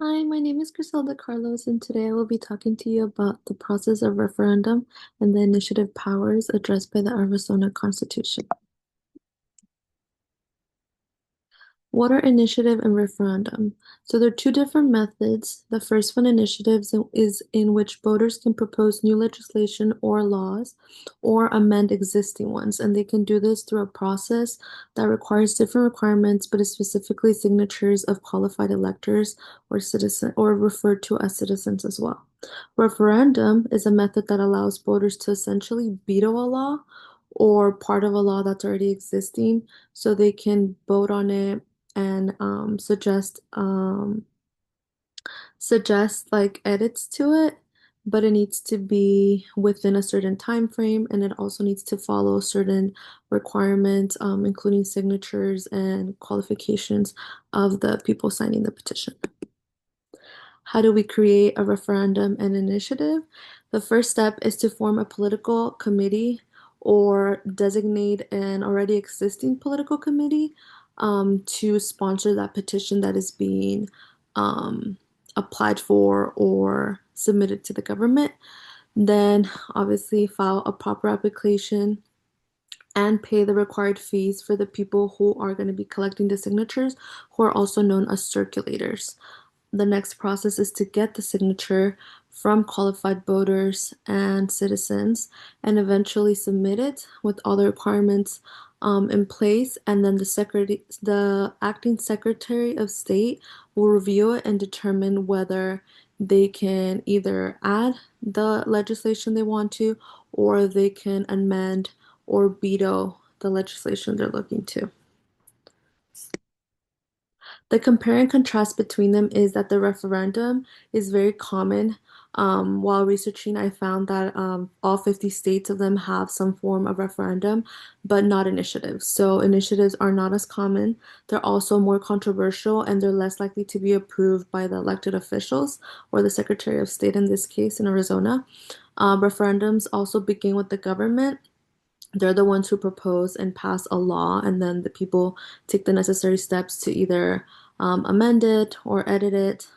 Hi, my name is Griselda Carlos, and today I will be talking to you about the process of referendum and the initiative powers addressed by the Arizona Constitution. What are initiative and referendum? So there are two different methods. The first one, initiatives, is in which voters can propose new legislation or laws or amend existing ones. And they can do this through a process that requires different requirements, but is specifically signatures of qualified electors or citizen or referred to as citizens as well. Referendum is a method that allows voters to essentially veto a law or part of a law that's already existing so they can vote on it and suggest like edits to it, but it needs to be within a certain time frame, and it also needs to follow certain requirements, including signatures and qualifications of the people signing the petition. How do we create a referendum and initiative? The first step is to form a political committee or designate an already existing political committee to sponsor that petition that is being um, applied for or submitted to the government. Then, obviously, file a proper application and pay the required fees for the people who are going to be collecting the signatures, who are also known as circulators. The next process is to get the signature from qualified voters and citizens and eventually submit it with all the requirements in place. And then the acting secretary of state will review it and determine whether they can either add the legislation they want to, or they can amend or veto the legislation they're looking to. The compare and contrast between them is that the referendum is very common. While researching, I found that all 50 states of them have some form of referendum, but not initiatives. So initiatives are not as common. They're also more controversial and they're less likely to be approved by the elected officials or the Secretary of State in this case in Arizona. Referendums also begin with the government. They're the ones who propose and pass a law, and then the people take the necessary steps to either amend it or edit it.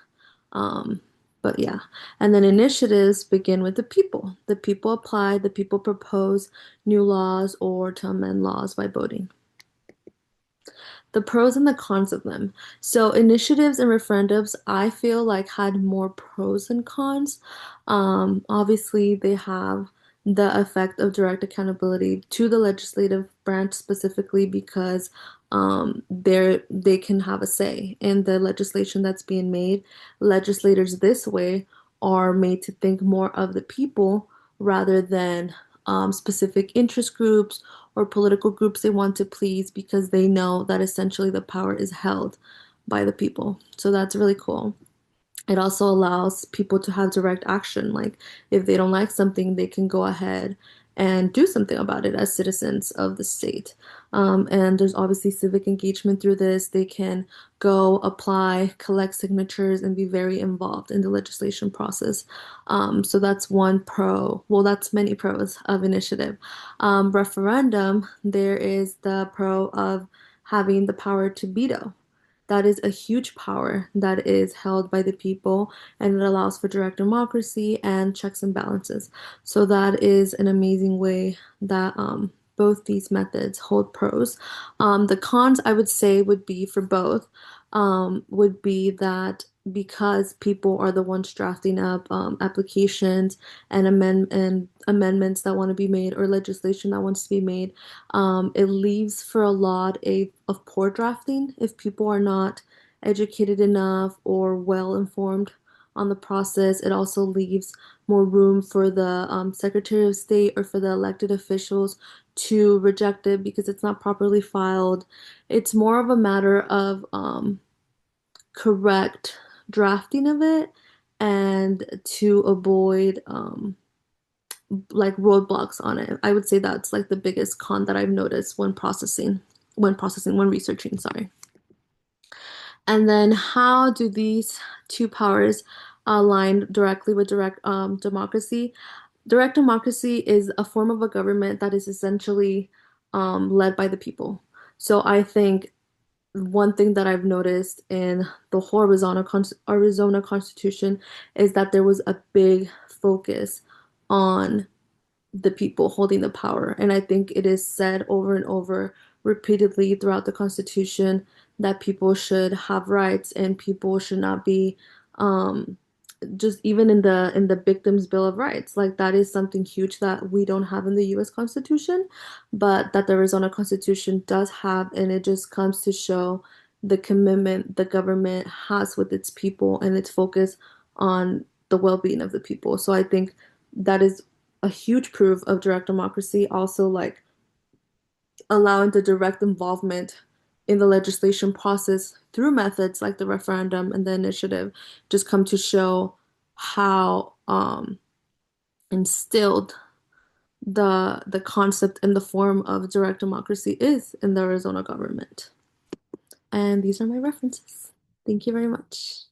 Um, but yeah, and then initiatives begin with the people. The people apply, the people propose new laws or to amend laws by voting. The pros and the cons of them. So initiatives and referendums, I feel like had more pros and cons. Obviously, they have the effect of direct accountability to the legislative branch specifically because they can have a say in the legislation that's being made. Legislators this way are made to think more of the people rather than specific interest groups or political groups they want to please because they know that essentially the power is held by the people. So that's really cool. It also allows people to have direct action. Like if they don't like something, they can go ahead and do something about it as citizens of the state. And there's obviously civic engagement through this. They can go apply, collect signatures, and be very involved in the legislation process. So that's one pro. Well, that's many pros of initiative. Referendum, there is the pro of having the power to veto. That is a huge power that is held by the people, and it allows for direct democracy and checks and balances. So that is an amazing way that both these methods hold pros. The cons I would say would be for both would be that because people are the ones drafting up applications and amendments that want to be made or legislation that wants to be made, it leaves for a lot of poor drafting if people are not educated enough or well informed on the process. It also leaves more room for the Secretary of State or for the elected officials to reject it because it's not properly filed. It's more of a matter of correct drafting of it and to avoid like roadblocks on it. I would say that's like the biggest con that I've noticed when researching, sorry. And then how do these two powers align directly with direct democracy? Direct democracy is a form of a government that is essentially led by the people. So I think one thing that I've noticed in the whole Arizona Constitution is that there was a big focus on the people holding the power. And I think it is said over and over repeatedly throughout the Constitution that people should have rights and people should not be um, just even in the Victims Bill of Rights. Like that is something huge that we don't have in the US Constitution, but that the Arizona Constitution does have, and it just comes to show the commitment the government has with its people and its focus on the well-being of the people. So I think that is a huge proof of direct democracy. Also, like allowing the direct involvement in the legislation process through methods like the referendum and the initiative just come to show how instilled the concept and the form of direct democracy is in the Arizona government. And these are my references. Thank you very much.